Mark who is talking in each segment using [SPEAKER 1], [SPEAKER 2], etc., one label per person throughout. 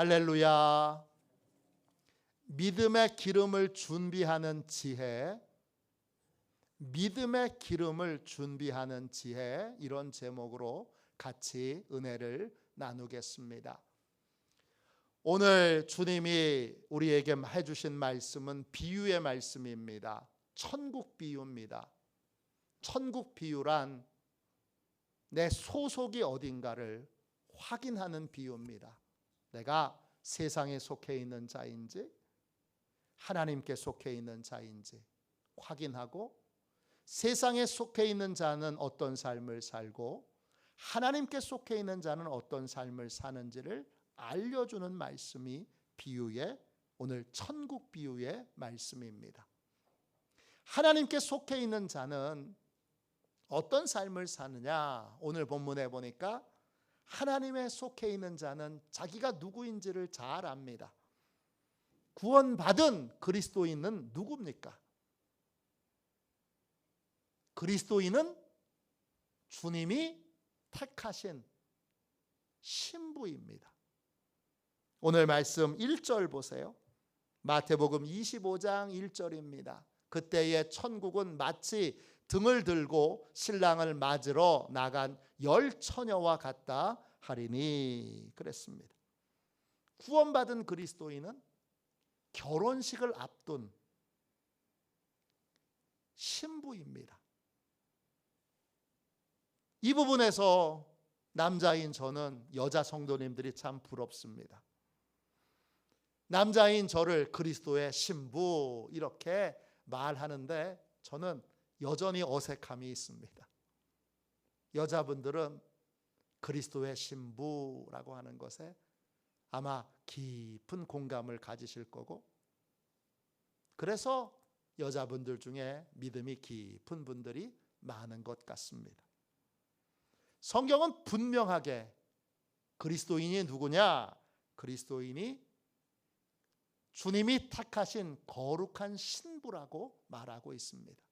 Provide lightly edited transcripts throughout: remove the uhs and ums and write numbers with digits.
[SPEAKER 1] 할렐루야. 믿음의 기름을 준비하는 지혜, 믿음의 기름을 준비하는 지혜, 이런 제목으로 같이 은혜를 나누겠습니다. 오늘 주님이 우리에게 해주신 말씀은 비유의 말씀입니다. 천국 비유입니다. 천국 비유란 내 소속이 어딘가를 확인하는 비유입니다. 내가 세상에 속해 있는 자인지 하나님께 속해 있는 자인지 확인하고, 세상에 속해 있는 자는 어떤 삶을 살고 하나님께 속해 있는 자는 어떤 삶을 사는지를 알려주는 말씀이 비유의, 오늘 천국 비유의 말씀입니다. 하나님께 속해 있는 자는 어떤 삶을 사느냐? 오늘 본문에 보니까 하나님에 속해 있는 자는 자기가 누구인지를 잘 압니다. 구원받은 그리스도인은 누굽니까? 그리스도인은 주님이 택하신 신부입니다. 오늘 말씀 1절 보세요. 마태복음 25장 1절입니다. 그때의 천국은 마치 등을 들고 신랑을 맞으러 나간 10처녀와 같다 하리니 그랬습니다. 구원받은 그리스도인은 결혼식을 앞둔 신부입니다. 이 부분에서 남자인 저는 여자 성도님들이 참 부럽습니다. 남자인 저를 그리스도의 신부 이렇게 말하는데 저는 여전히 어색함이 있습니다. 여자분들은 그리스도의 신부라고 하는 것에 아마 깊은 공감을 가지실 거고, 그래서 여자분들 중에 믿음이 깊은 분들이 많은 것 같습니다. 성경은 분명하게 그리스도인이 누구냐? 그리스도인이 주님이 택하신 거룩한 신부라고 말하고 있습니다.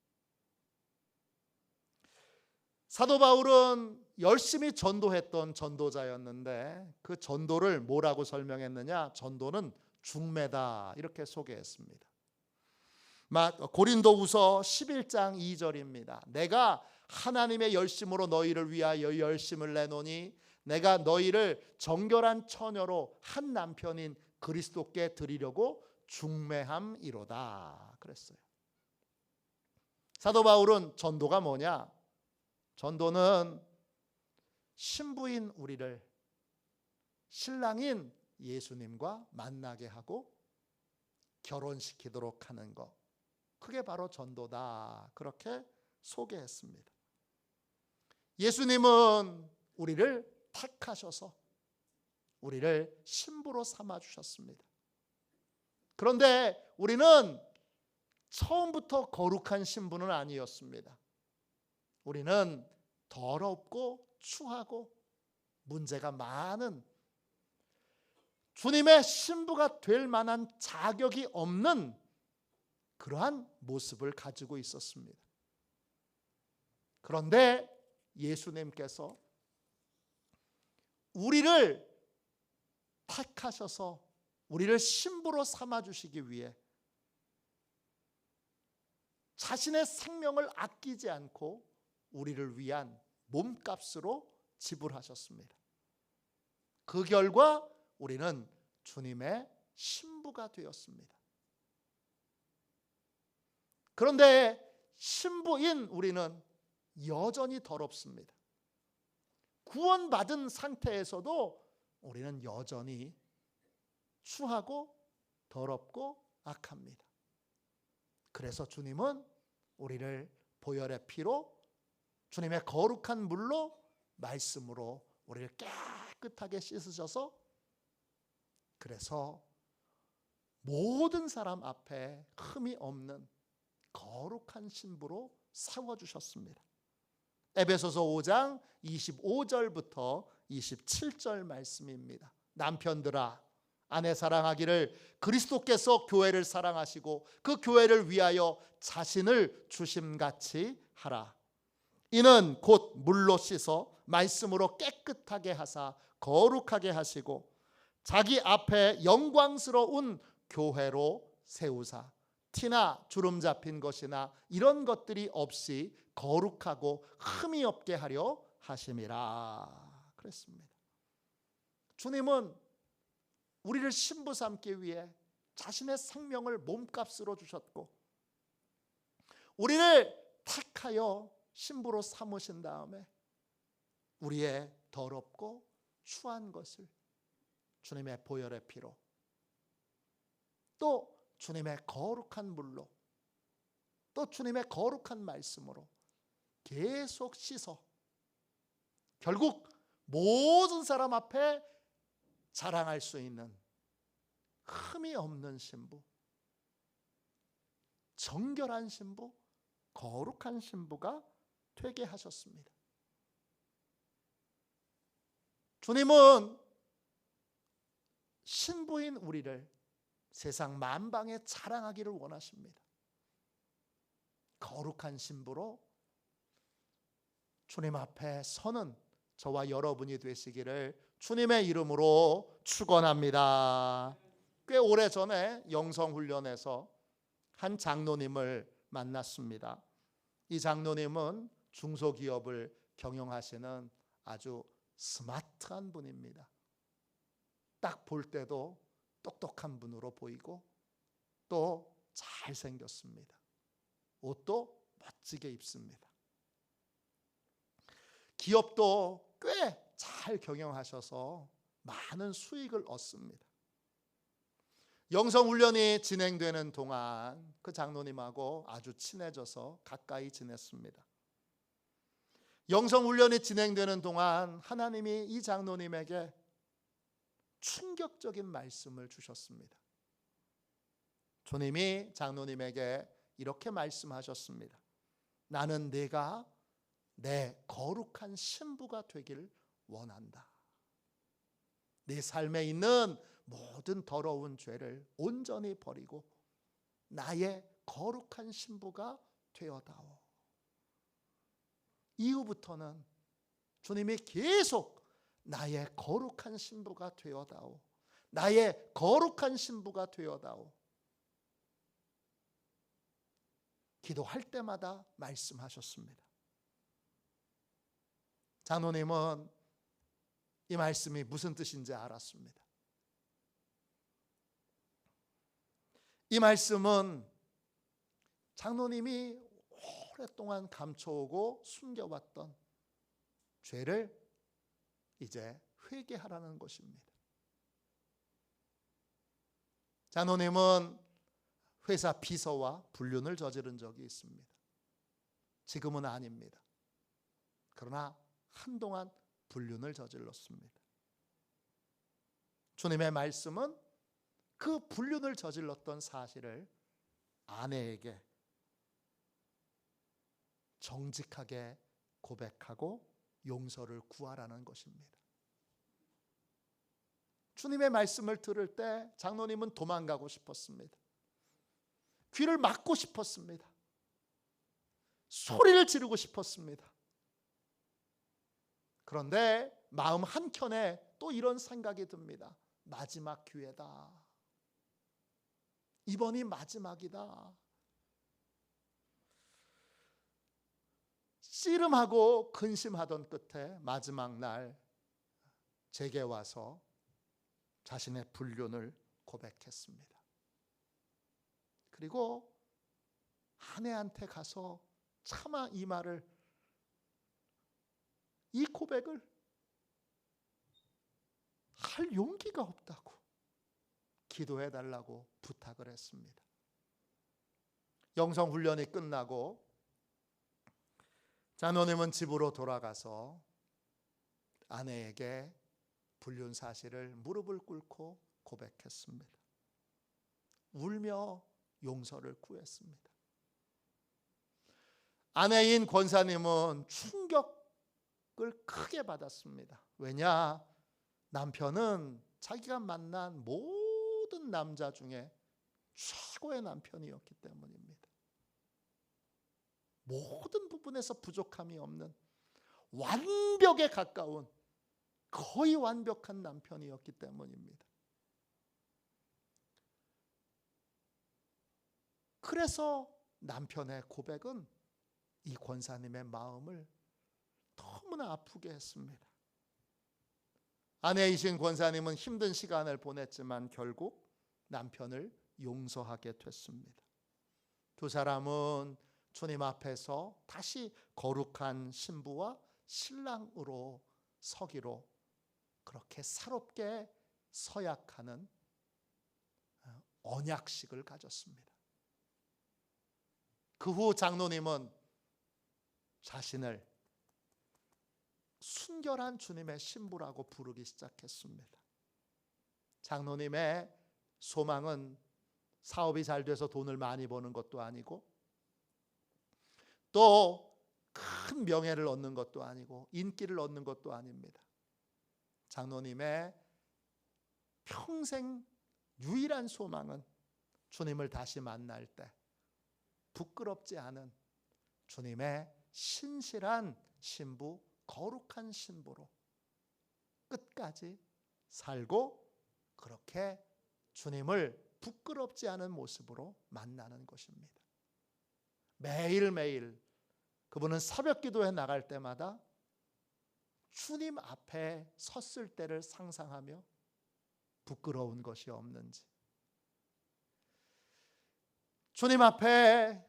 [SPEAKER 1] 사도 바울은 열심히 전도했던 전도자였는데 그 전도를 뭐라고 설명했느냐? 전도는 중매다 이렇게 소개했습니다. 고린도후서 11장 2절입니다. 내가 하나님의 열심으로 너희를 위하여 열심을 내노니 내가 너희를 정결한 처녀로 한 남편인 그리스도께 드리려고 중매함이로다 그랬어요. 사도 바울은 전도가 뭐냐? 전도는 신부인 우리를 신랑인 예수님과 만나게 하고 결혼시키도록 하는 것, 그게 바로 전도다 그렇게 소개했습니다. 예수님은 우리를 택하셔서 우리를 신부로 삼아주셨습니다. 그런데 우리는 처음부터 거룩한 신부는 아니었습니다. 우리는 더럽고 추하고 문제가 많은, 주님의 신부가 될 만한 자격이 없는 그러한 모습을 가지고 있었습니다. 그런데 예수님께서 우리를 택하셔서 우리를 신부로 삼아주시기 위해 자신의 생명을 아끼지 않고 우리를 위한 몸값으로 지불하셨습니다. 그 결과 우리는 주님의 신부가 되었습니다. 그런데 신부인 우리는 여전히 더럽습니다. 구원받은 상태에서도 우리는 여전히 추하고 더럽고 악합니다. 그래서 주님은 우리를 보혈의 피로, 주님의 거룩한 물로, 말씀으로 우리를 깨끗하게 씻으셔서, 그래서 모든 사람 앞에 흠이 없는 거룩한 신부로 세워주셨습니다. 에베소서 5장 25절부터 27절 말씀입니다. 남편들아, 아내 사랑하기를 그리스도께서 교회를 사랑하시고 그 교회를 위하여 자신을 주심같이 하라. 이는 곧 물로 씻어 말씀으로 깨끗하게 하사 거룩하게 하시고 자기 앞에 영광스러운 교회로 세우사 티나 주름 잡힌 것이나 이런 것들이 없이 거룩하고 흠이 없게 하려 하심이라 그랬습니다. 주님은 우리를 신부 삼기 위해 자신의 생명을 몸값으로 주셨고 우리를 택하여 신부로 삼으신 다음에 우리의 더럽고 추한 것을 주님의 보혈의 피로 또 주님의 거룩한 물로 또 주님의 거룩한 말씀으로 계속 씻어 결국 모든 사람 앞에 자랑할 수 있는 흠이 없는 신부, 정결한 신부, 거룩한 신부가 되게 하셨습니다. 주님은 신부인 우리를 세상 만방에 자랑하기를 원하십니다. 거룩한 신부로 주님 앞에 서는 저와 여러분이 되시기를 주님의 이름으로 축원합니다. 꽤 오래전에 영성훈련에서 한 장로님을 만났습니다. 이 장로님은 중소기업을 경영하시는 아주 스마트한 분입니다. 딱 볼 때도 똑똑한 분으로 보이고 또 잘생겼습니다. 옷도 멋지게 입습니다. 기업도 꽤 잘 경영하셔서 많은 수익을 얻습니다. 영성훈련이 진행되는 동안 그 장로님하고 아주 친해져서 가까이 지냈습니다. 영성훈련이 진행되는 동안 하나님이 이 장로님에게 충격적인 말씀을 주셨습니다. 주님이 장로님에게 이렇게 말씀하셨습니다. 나는 네가 내 거룩한 신부가 되길 원한다. 네 삶에 있는 모든 더러운 죄를 온전히 버리고 나의 거룩한 신부가 되어다오. 이후부터는 주님이 계속 나의 거룩한 신부가 되어다오. 나의 거룩한 신부가 되어다오. 기도할 때마다 말씀하셨습니다. 장로님은 이 말씀이 무슨 뜻인지 알았습니다. 이 말씀은 장로님이 오랫동안 감춰오고 숨겨왔던 죄를 이제 회개하라는 것입니다. 장로님은 회사 비서와 불륜을 저지른 적이 있습니다. 지금은 아닙니다. 그러나 한동안 불륜을 저질렀습니다. 주님의 말씀은 그 불륜을 저질렀던 사실을 아내에게 정직하게 고백하고 용서를 구하라는 것입니다. 주님의 말씀을 들을 때 장로님은 도망가고 싶었습니다. 귀를 막고 싶었습니다. 소리를 지르고 싶었습니다. 그런데 마음 한켠에 또 이런 생각이 듭니다. 마지막 기회다. 이번이 마지막이다. 씨름하고 근심하던 끝에 마지막 날 제게 와서 자신의 불륜을 고백했습니다. 그리고 아내한테 가서 차마 이 고백을 할 용기가 없다고 기도해 달라고 부탁을 했습니다. 영성훈련이 끝나고 장로님은 집으로 돌아가서 아내에게 불륜 사실을 무릎을 꿇고 고백했습니다. 울며 용서를 구했습니다. 아내인 권사님은 충격을 크게 받았습니다. 왜냐? 남편은 자기가 만난 모든 남자 중에 최고의 남편이었기 때문입니다. 모든 부분에서 부족함이 없는 완벽에 가까운 거의 완벽한 남편이었기 때문입니다. 그래서 남편의 고백은 이 권사님의 마음을 너무나 아프게 했습니다. 아내이신 권사님은 힘든 시간을 보냈지만 결국 남편을 용서하게 됐습니다. 두 사람은 주님 앞에서 다시 거룩한 신부와 신랑으로 서기로 그렇게 사롭게 서약하는 언약식을 가졌습니다. 그 후 장로님은 자신을 순결한 주님의 신부라고 부르기 시작했습니다. 장로님의 소망은 사업이 잘 돼서 돈을 많이 버는 것도 아니고 또 큰 명예를 얻는 것도 아니고 인기를 얻는 것도 아닙니다. 장로님의 평생 유일한 소망은 주님을 다시 만날 때 부끄럽지 않은 주님의 신실한 신부, 거룩한 신부로 끝까지 살고 그렇게 주님을 부끄럽지 않은 모습으로 만나는 것입니다. 매일매일 그분은 새벽 기도에 나갈 때마다 주님 앞에 섰을 때를 상상하며 부끄러운 것이 없는지, 주님 앞에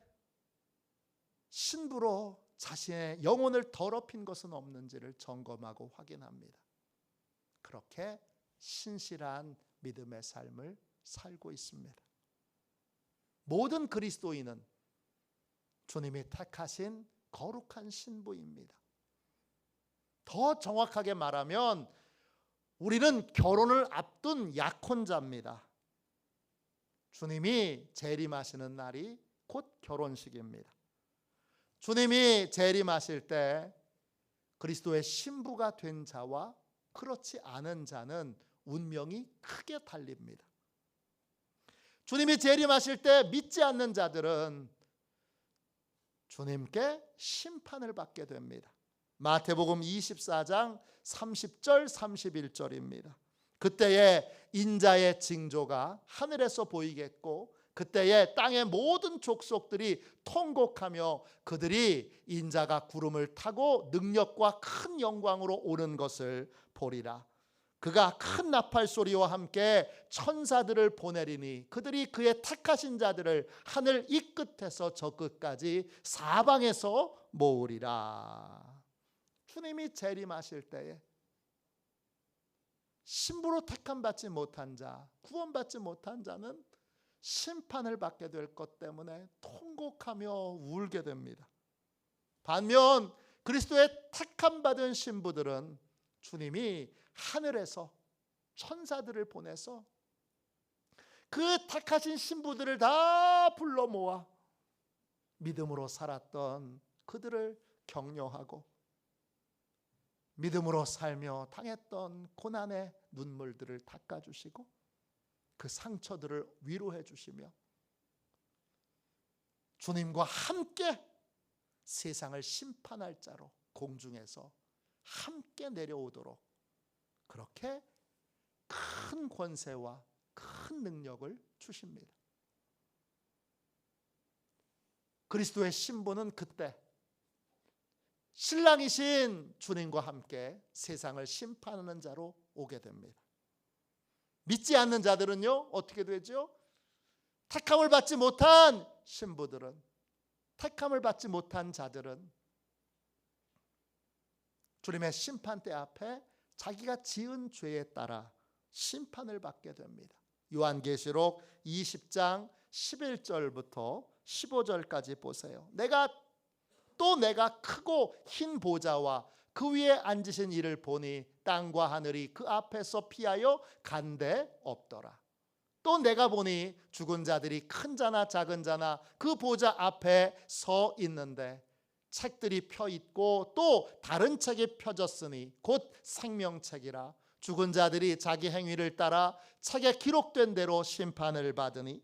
[SPEAKER 1] 신부로 자신의 영혼을 더럽힌 것은 없는지를 점검하고 확인합니다. 그렇게 신실한 믿음의 삶을 살고 있습니다. 모든 그리스도인은 주님이 택하신 거룩한 신부입니다. 더 정확하게 말하면 우리는 결혼을 앞둔 약혼자입니다. 주님이 재림하시는 날이 곧 결혼식입니다. 주님이 재림하실 때 그리스도의 신부가 된 자와 그렇지 않은 자는 운명이 크게 달립니다. 주님이 재림하실 때 믿지 않는 자들은 주님께 심판을 받게 됩니다. 마태복음 24장 30절 31절입니다. 그때에 인자의 징조가 하늘에서 보이겠고 그때에 땅의 모든 족속들이 통곡하며 그들이 인자가 구름을 타고 능력과 큰 영광으로 오는 것을 보리라. 그가 큰 나팔 소리와 함께 천사들을 보내리니 그들이 그의 택하신 자들을 하늘 이 끝에서 저 끝까지 사방에서 모으리라. 주님이 재림하실 때에 신부로 택함받지 못한 자, 구원받지 못한 자는 심판을 받게 될 것 때문에 통곡하며 울게 됩니다. 반면 그리스도의 택함받은 신부들은 주님이 하늘에서 천사들을 보내서 그 택하신 신부들을 다 불러 모아 믿음으로 살았던 그들을 격려하고 믿음으로 살며 당했던 고난의 눈물들을 닦아주시고 그 상처들을 위로해 주시며 주님과 함께 세상을 심판할 자로 공중에서 함께 내려오도록 그렇게 큰 권세와 큰 능력을 주십니다. 그리스도의 신부는 그때 신랑이신 주님과 함께 세상을 심판하는 자로 오게 됩니다. 믿지 않는 자들은요 어떻게 되죠? 택함을 받지 못한 신부들은, 택함을 받지 못한 자들은 주님의 심판대 앞에 자기가 지은 죄에 따라 심판을 받게 됩니다. 요한계시록 20장 11절부터 15절까지 보세요. 내가 크고 흰 보좌와 그 위에 앉으신 이를 보니 땅과 하늘이 그 앞에서 피하여 간데 없더라. 또 내가 보니 죽은 자들이 큰 자나 작은 자나 그 보좌 앞에 서 있는데 책들이 펴 있고 또 다른 책이 펴졌으니 곧 생명책이라. 죽은 자들이 자기 행위를 따라 책에 기록된 대로 심판을 받으니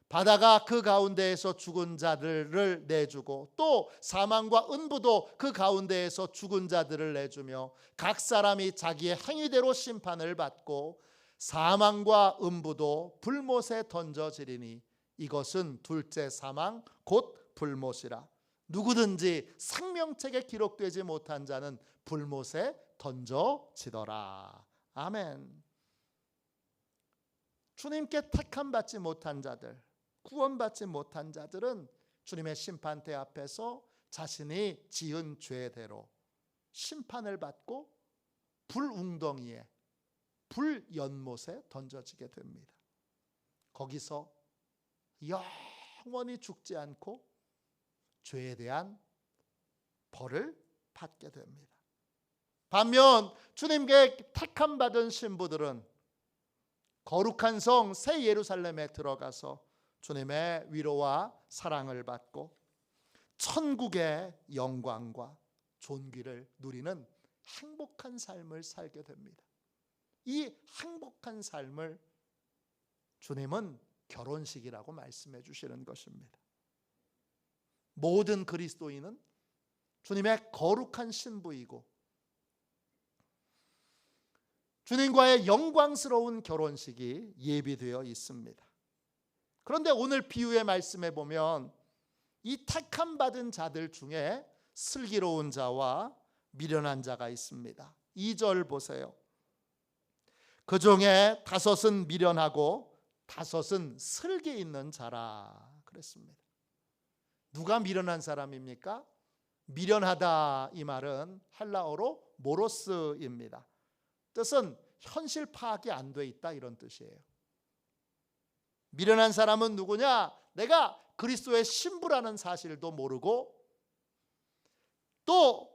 [SPEAKER 1] 바다가 그 가운데에서 죽은 자들을 내주고 또 사망과 음부도 그 가운데에서 죽은 자들을 내주며 각 사람이 자기의 행위대로 심판을 받고 사망과 음부도 불못에 던져지리니 이것은 둘째 사망 곧 불못이라. 누구든지 생명책에 기록되지 못한 자는 불못에 던져지더라. 아멘. 주님께 택함 받지 못한 자들, 구원받지 못한 자들은 주님의 심판대 앞에서 자신이 지은 죄대로 심판을 받고 불웅덩이에, 불연못에 던져지게 됩니다. 거기서 영원히 죽지 않고 죄에 대한 벌을 받게 됩니다. 반면 주님께 택함 받은 신부들은 거룩한 성 새 예루살렘에 들어가서 주님의 위로와 사랑을 받고 천국의 영광과 존귀를 누리는 행복한 삶을 살게 됩니다. 이 행복한 삶을 주님은 결혼식이라고 말씀해 주시는 것입니다. 모든 그리스도인은 주님의 거룩한 신부이고 주님과의 영광스러운 결혼식이 예비되어 있습니다. 그런데 오늘 비유의 말씀에 보면 이 택함 받은 자들 중에 슬기로운 자와 미련한 자가 있습니다. 2절 보세요. 그 중에 5은 미련하고 5은 슬기 있는 자라 그랬습니다. 누가 미련한 사람입니까? 미련하다 이 말은 헬라어로 모로스입니다. 뜻은 현실 파악이 안 돼 있다 이런 뜻이에요. 미련한 사람은 누구냐? 내가 그리스도의 신부라는 사실도 모르고 또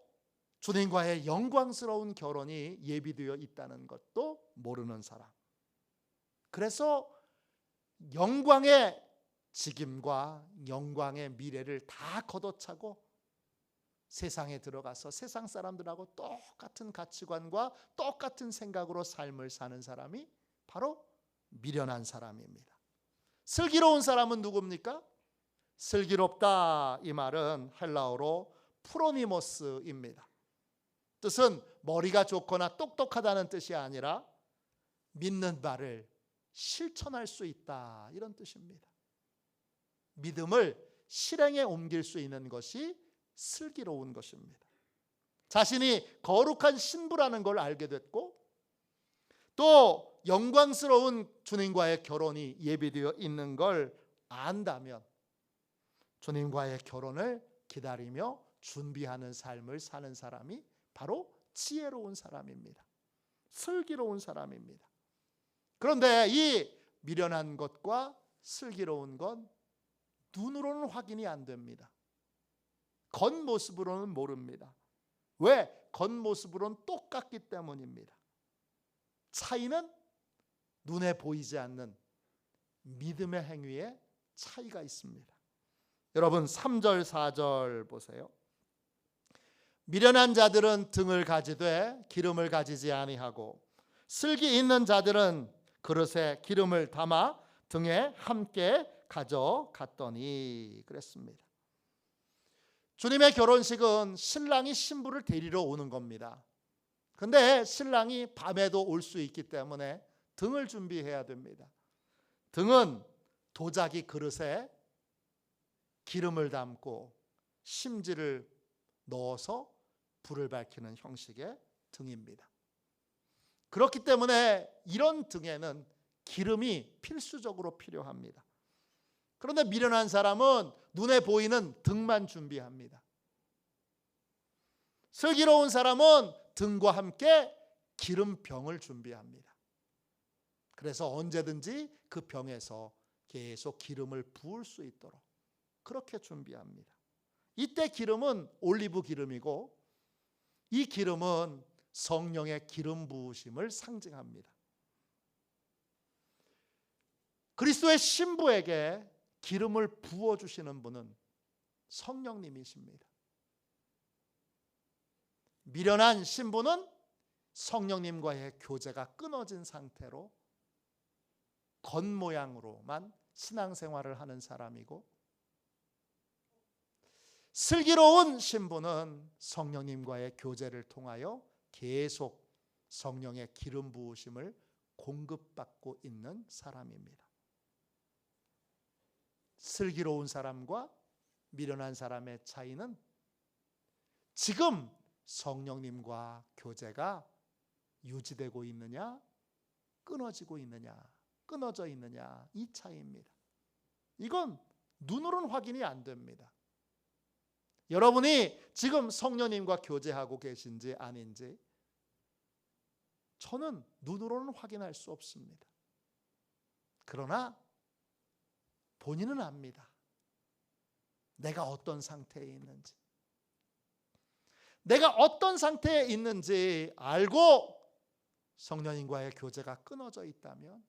[SPEAKER 1] 주님과의 영광스러운 결혼이 예비되어 있다는 것도 모르는 사람. 그래서 영광의 직임과 영광의 미래를 다 걷어차고 세상에 들어가서 세상 사람들하고 똑같은 가치관과 똑같은 생각으로 삶을 사는 사람이 바로 미련한 사람입니다. 슬기로운 사람은 누굽니까? 슬기롭다 이 말은 헬라어로 프로니모스입니다. 뜻은 머리가 좋거나 똑똑하다는 뜻이 아니라 믿는 바를 실천할 수 있다 이런 뜻입니다. 믿음을 실행에 옮길 수 있는 것이 슬기로운 것입니다. 자신이 거룩한 신부라는 걸 알게 됐고 또 영광스러운 주님과의 결혼이 예비되어 있는 걸 안다면 주님과의 결혼을 기다리며 준비하는 삶을 사는 사람이 바로 지혜로운 사람입니다. 슬기로운 사람입니다. 그런데 이 미련한 것과 슬기로운 건 눈으로는 확인이 안 됩니다. 겉모습으로는 모릅니다. 왜? 겉모습으로는 똑같기 때문입니다. 차이는 눈에 보이지 않는 믿음의 행위에 차이가 있습니다. 여러분 3절 4절 보세요. 미련한 자들은 등을 가지되 기름을 가지지 아니하고 슬기 있는 자들은 그릇에 기름을 담아 등에 함께 가져갔더니 그랬습니다. 주님의 결혼식은 신랑이 신부를 데리러 오는 겁니다. 근데 신랑이 밤에도 올 수 있기 때문에 등을 준비해야 됩니다. 등은 도자기 그릇에 기름을 담고 심지를 넣어서 불을 밝히는 형식의 등입니다. 그렇기 때문에 이런 등에는 기름이 필수적으로 필요합니다. 그런데 미련한 사람은 눈에 보이는 등만 준비합니다. 슬기로운 사람은 등과 함께 기름병을 준비합니다. 그래서 언제든지 그 병에서 계속 기름을 부을 수 있도록 그렇게 준비합니다. 이때 기름은 올리브 기름이고 이 기름은 성령의 기름 부으심을 상징합니다. 그리스도의 신부에게 기름을 부어주시는 분은 성령님이십니다. 미련한 신부는 성령님과의 교제가 끊어진 상태로 겉모양으로만 신앙생활을 하는 사람이고 슬기로운 신부는 성령님과의 교제를 통하여 계속 성령의 기름 부으심을 공급받고 있는 사람입니다. 슬기로운 사람과 미련한 사람의 차이는 지금 성령님과 교제가 유지되고 있느냐, 끊어지고 있느냐, 끊어져 있느냐, 이 차이입니다. 이건 눈으로는 확인이 안 됩니다. 여러분이 지금 성령님과 교제하고 계신지 아닌지 저는 눈으로는 확인할 수 없습니다. 그러나 본인은 압니다. 내가 어떤 상태에 있는지. 내가 어떤 상태에 있는지 알고 성령님과의 교제가 끊어져 있다면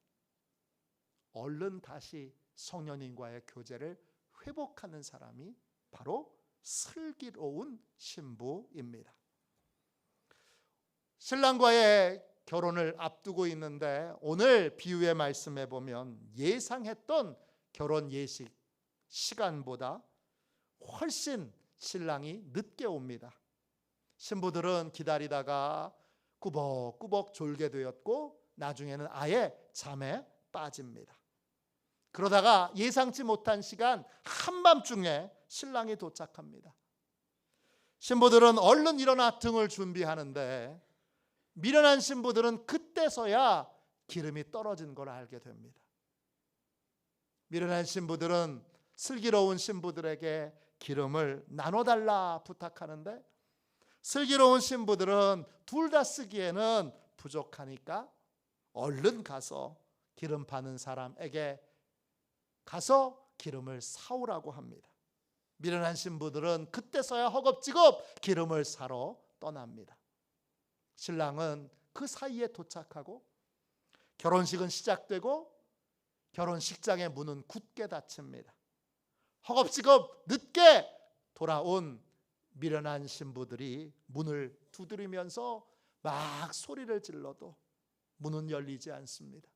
[SPEAKER 1] 얼른 다시 성령님과의 교제를 회복하는 사람이 바로 슬기로운 신부입니다. 신랑과의 결혼을 앞두고 있는데 오늘 비유의 말씀에 보면 예상했던 결혼 예식 시간보다 훨씬 신랑이 늦게 옵니다. 신부들은 기다리다가 꾸벅꾸벅 졸게 되었고 나중에는 아예 잠에 빠집니다. 그러다가 예상치 못한 시간 한밤중에 신랑이 도착합니다. 신부들은 얼른 일어나 등을 준비하는데 미련한 신부들은 그때서야 기름이 떨어진 걸 알게 됩니다. 미련한 신부들은 슬기로운 신부들에게 기름을 나눠달라 부탁하는데 슬기로운 신부들은 둘 다 쓰기에는 부족하니까 얼른 가서 기름 파는 사람에게 가서 기름을 사오라고 합니다. 미련한 신부들은 그때서야 허겁지겁 기름을 사러 떠납니다. 신랑은 그 사이에 도착하고 결혼식은 시작되고 결혼식장의 문은 굳게 닫힙니다. 허겁지겁 늦게 돌아온 미련한 신부들이 문을 두드리면서 막 소리를 질러도 문은 열리지 않습니다.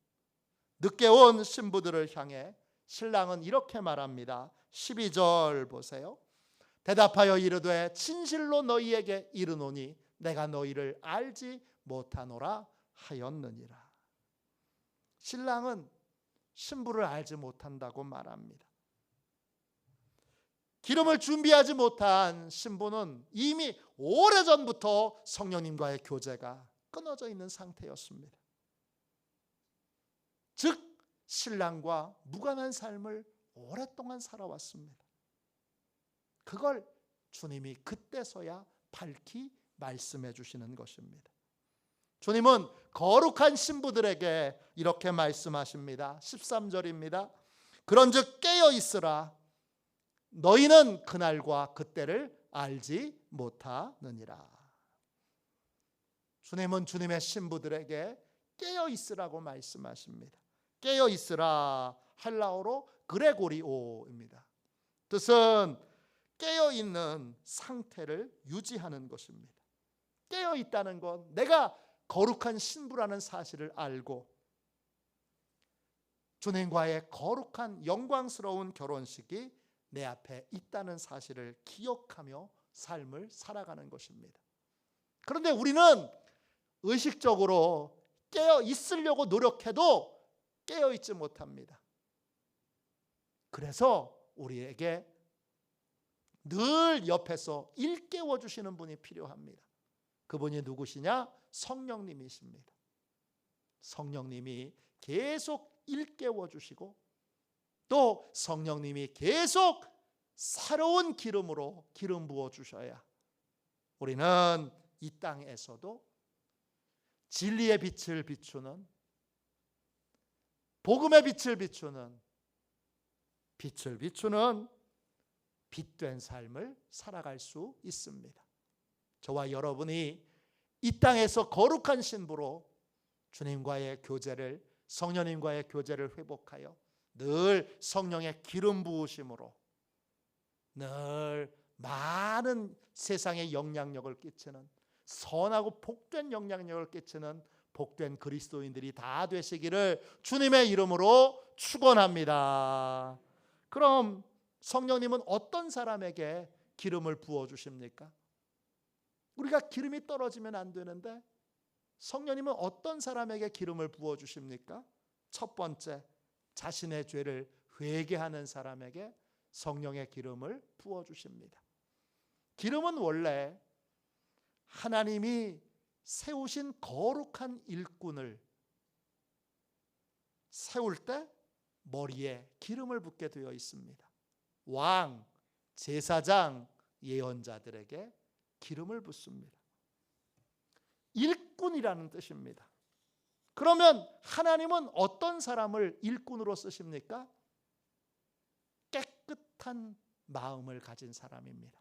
[SPEAKER 1] 늦게 온 신부들을 향해 신랑은 이렇게 말합니다. 12절 보세요. 대답하여 이르되 진실로 너희에게 이르노니 내가 너희를 알지 못하노라 하였느니라. 신랑은 신부를 알지 못한다고 말합니다. 기름을 준비하지 못한 신부는 이미 오래전부터 성령님과의 교제가 끊어져 있는 상태였습니다. 즉 신랑과 무관한 삶을 오랫동안 살아왔습니다. 그걸 주님이 그때서야 밝히 말씀해 주시는 것입니다. 주님은 거룩한 신부들에게 이렇게 말씀하십니다. 13절입니다. 그런즉 깨어 있으라. 너희는 그날과 그때를 알지 못하느니라. 주님은 주님의 신부들에게 깨어 있으라고 말씀하십니다. 깨어 있으라 헬라어로 그레고리오입니다. 뜻은 깨어 있는 상태를 유지하는 것입니다. 깨어 있다는 건 내가 거룩한 신부라는 사실을 알고 주님과의 거룩한 영광스러운 결혼식이 내 앞에 있다는 사실을 기억하며 삶을 살아가는 것입니다. 그런데 우리는 의식적으로 깨어 있으려고 노력해도 깨어 있지 못합니다. 그래서 우리에게 늘 옆에서 일깨워 주시는 분이 필요합니다. 그분이 누구시냐? 성령님이십니다. 성령님이 계속 일깨워 주시고 또 성령님이 계속 새로운 기름으로 기름 부어 주셔야 우리는 이 땅에서도 진리의 빛을 비추는, 복음의 빛을 비추는, 빛된 삶을 살아갈 수 있습니다. 저와 여러분이 이 땅에서 거룩한 신부로 주님과의 교제를, 성령님과의 교제를 회복하여 늘 성령의 기름 부으심으로 늘 많은 세상에 영향력을 끼치는, 선하고 복된 영향력을 끼치는 복된 그리스도인들이 다 되시기를 주님의 이름으로 축원합니다. 그럼 성령님은 어떤 사람에게 기름을 부어 주십니까? 우리가 기름이 떨어지면 안 되는데 성령님은 어떤 사람에게 기름을 부어 주십니까? 첫 번째, 자신의 죄를 회개하는 사람에게 성령의 기름을 부어주십니다. 기름은 원래 하나님이 세우신 거룩한 일꾼을 세울 때 머리에 기름을 붓게 되어 있습니다. 왕, 제사장, 예언자들에게 기름을 붓습니다. 일꾼이라는 뜻입니다. 그러면 하나님은 어떤 사람을 일꾼으로 쓰십니까? 깨끗한 마음을 가진 사람입니다.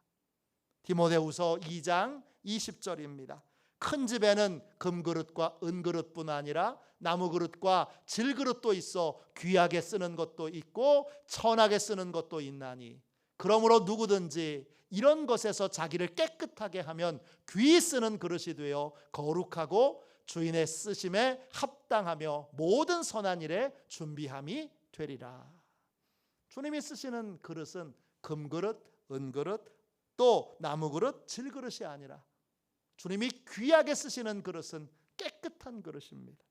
[SPEAKER 1] 디모데후서 2장 20절입니다. 큰 집에는 금그릇과 은그릇뿐 아니라 나무그릇과 질그릇도 있어 귀하게 쓰는 것도 있고 천하게 쓰는 것도 있나니 그러므로 누구든지 이런 것에서 자기를 깨끗하게 하면 귀히 쓰는 그릇이 되어 거룩하고 주인의 쓰심에 합당하며 모든 선한 일에 준비함이 되리라. 주님이 쓰시는 그릇은 금그릇, 은그릇, 또 나무그릇, 질그릇이 아니라 주님이 귀하게 쓰시는 그릇은 깨끗한 그릇입니다.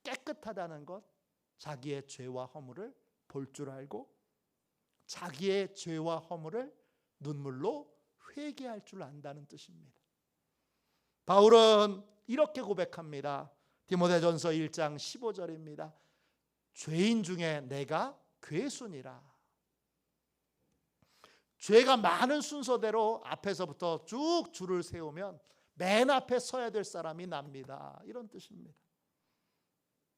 [SPEAKER 1] 깨끗하다는 것, 자기의 죄와 허물을 볼 줄 알고 자기의 죄와 허물을 눈물로 회개할 줄 안다는 뜻입니다. 바울은 이렇게 고백합니다. 디모데전서 1장 15절입니다. 죄인 중에 내가 괴순이라. 죄가 많은 순서대로 앞에서부터 쭉 줄을 세우면 맨 앞에 서야 될 사람이 납니다. 이런 뜻입니다.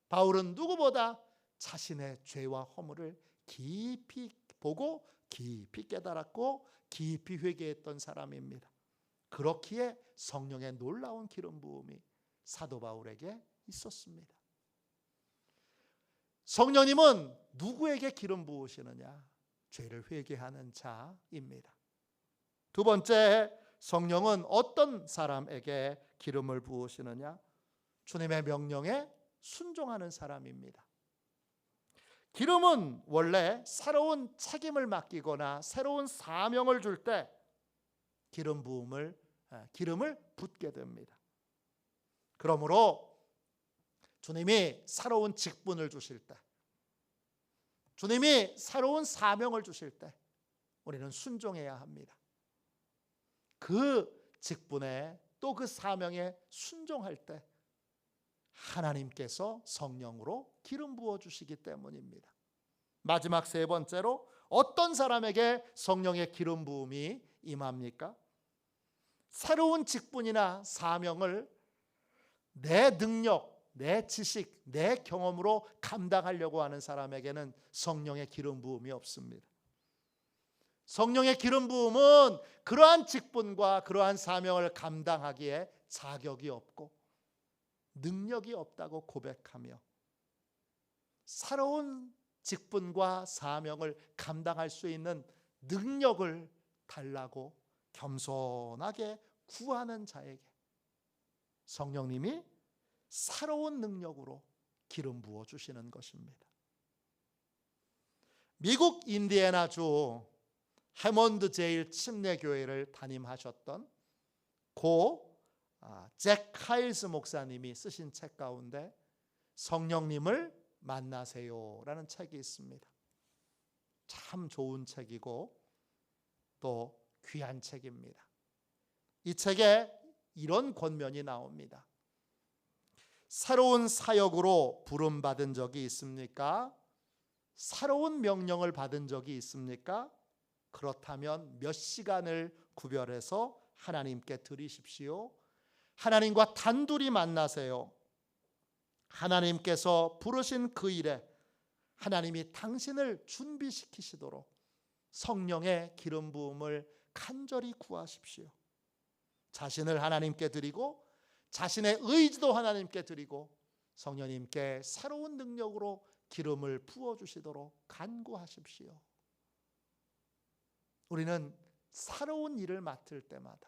[SPEAKER 1] 바울은 누구보다 자신의 죄와 허물을 깊이 보고 깊이 깨달았고 깊이 회개했던 사람입니다. 그렇기에 성령의 놀라운 기름 부음이 사도 바울에게 있었습니다. 성령님은 누구에게 기름 부으시느냐? 죄를 회개하는 자입니다. 두 번째, 성령은 어떤 사람에게 기름을 부으시느냐? 주님의 명령에 순종하는 사람입니다. 기름은 원래 새로운 책임을 맡기거나 새로운 사명을 줄 때 기름을 붓게 됩니다. 그러므로 주님이 새로운 직분을 주실 때, 주님이 새로운 사명을 주실 때 우리는 순종해야 합니다. 그 직분에 또 그 사명에 순종할 때 하나님께서 성령으로 기름 부어 주시기 때문입니다. 마지막 세 번째로 어떤 사람에게 성령의 기름 부음이 임합니까? 새로운 직분이나 사명을 내 능력, 내 지식, 내 경험으로 감당하려고 하는 사람에게는 성령의 기름 부음이 없습니다. 성령의 기름 부음은 그러한 직분과 그러한 사명을 감당하기에 자격이 없고 능력이 없다고 고백하며 새로운 직분과 사명을 감당할 수 있는 능력을 달라고 겸손하게 구하는 자에게 성령님이 새로운 능력으로 기름 부어 주시는 것입니다. 미국 인디애나주 해몬드 제일 침례교회를 담임하셨던 잭 하일스 목사님이 쓰신 책 가운데 성령님을 만나세요라는 책이 있습니다. 참 좋은 책이고 또 귀한 책입니다. 이 책에 이런 권면이 나옵니다. 새로운 사역으로 부름받은 적이 있습니까? 새로운 명령을 받은 적이 있습니까? 그렇다면 몇 시간을 구별해서 하나님께 드리십시오. 하나님과 단둘이 만나세요. 하나님께서 부르신 그 일에 하나님이 당신을 준비시키시도록 성령의 기름 부음을 간절히 구하십시오. 자신을 하나님께 드리고 자신의 의지도 하나님께 드리고 성령님께 새로운 능력으로 기름을 부어주시도록 간구하십시오. 우리는 새로운 일을 맡을 때마다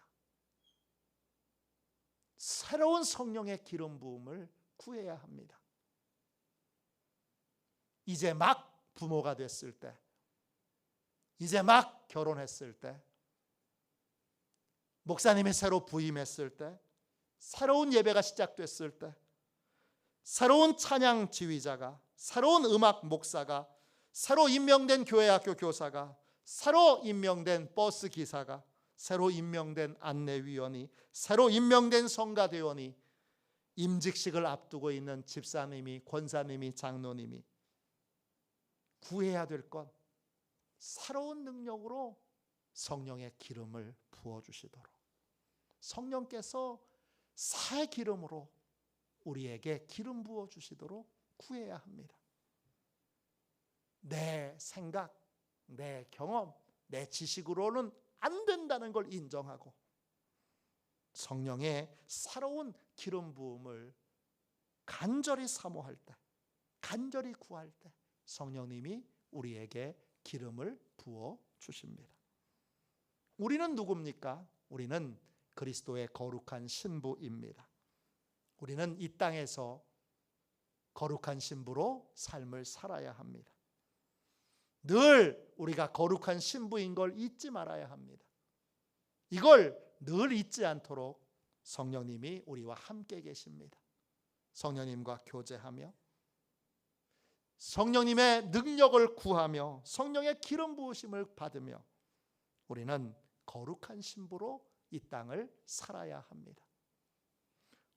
[SPEAKER 1] 새로운 성령의 기름 부음을 구해야 합니다. 이제 막 부모가 됐을 때, 이제 막 결혼했을 때, 목사님이 새로 부임했을 때, 새로운 예배가 시작됐을 때, 새로운 찬양 지휘자가, 새로운 음악 목사가, 새로 임명된 교회학교 교사가, 새로 임명된 버스 기사가, 새로 임명된 안내위원이, 새로 임명된 성가대원이, 임직식을 앞두고 있는 집사님이, 권사님이, 장로님이 구해야 될 것, 새로운 능력으로 성령의 기름을 부어주시도록, 성령께서 새 기름으로 우리에게 기름 부어주시도록 구해야 합니다. 내 생각, 내 경험, 내 지식으로는 안 된다는 걸 인정하고 성령의 새로운 기름 부음을 간절히 사모할 때, 간절히 구할 때 성령님이 우리에게 기름을 부어 주십니다. 우리는 누굽니까? 우리는 그리스도의 거룩한 신부입니다. 우리는 이 땅에서 거룩한 신부로 삶을 살아야 합니다. 늘 우리가 거룩한 신부인 걸 잊지 말아야 합니다. 이걸 늘 잊지 않도록 성령님이 우리와 함께 계십니다. 성령님과 교제하며 성령님의 능력을 구하며 성령의 기름 부으심을 받으며 우리는 거룩한 신부로 이 땅을 살아야 합니다.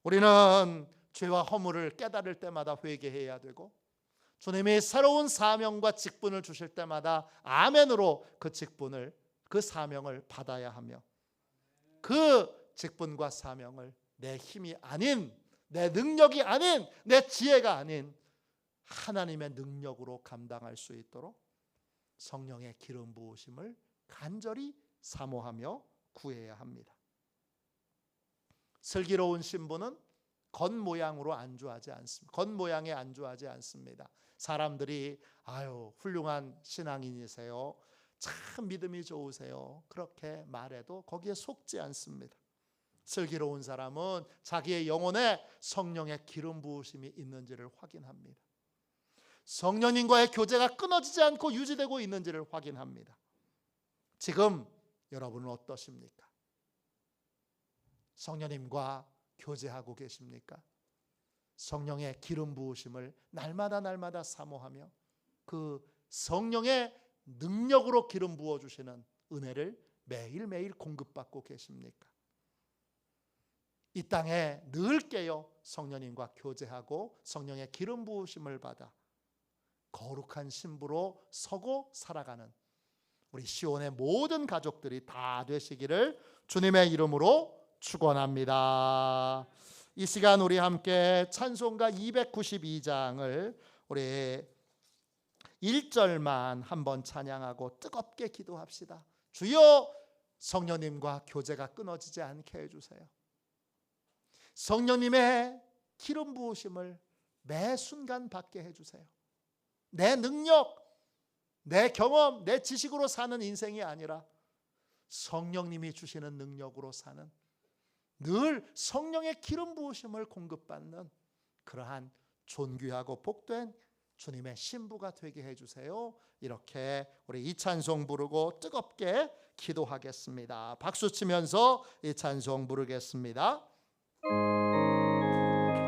[SPEAKER 1] 우리는 죄와 허물을 깨달을 때마다 회개해야 되고 주님이 새로운 사명과 직분을 주실 때마다 아멘으로 그 직분을, 그 사명을 받아야 하며 그 직분과 사명을 내 힘이 아닌, 내 능력이 아닌, 내 지혜가 아닌 하나님의 능력으로 감당할 수 있도록 성령의 기름 부으심을 간절히 사모하며 구해야 합니다. 슬기로운 신부는 겉모양으로 안주하지 않습니다. 겉모양에 안주하지 않습니다. 사람들이 훌륭한 신앙인이세요, 참 믿음이 좋으세요, 그렇게 말해도 거기에 속지 않습니다. 슬기로운 사람은 자기의 영혼에 성령의 기름 부으심이 있는지를 확인합니다. 성령님과의 교제가 끊어지지 않고 유지되고 있는지를 확인합니다. 지금 여러분은 어떠십니까? 성령님과 교제하고 계십니까? 성령의 기름 부으심을 날마다 사모하며 그 성령의 능력으로 기름 부어주시는 은혜를 매일매일 공급받고 계십니까? 이 땅에 늘 깨어 성령님과 교제하고 성령의 기름 부으심을 받아 거룩한 신부로 서고 살아가는 우리 시온의 모든 가족들이 다 되시기를 주님의 이름으로 축원합니다. 이 시간 우리 함께 찬송가 292장을 우리 1절만 한번 찬양하고 뜨겁게 기도합시다. 주여, 성령님과 교제가 끊어지지 않게 해주세요. 성령님의 기름 부으심을 매 순간 받게 해주세요. 내 능력, 내 경험, 내 지식으로 사는 인생이 아니라 성령님이 주시는 능력으로 사는, 늘 성령의 기름 부으심을 공급받는 그러한 존귀하고 복된 주님의 신부가 되게 해주세요. 이렇게 우리 이 찬송 부르고 뜨겁게 기도하겠습니다. 박수 치면서 이 찬송 부르겠습니다.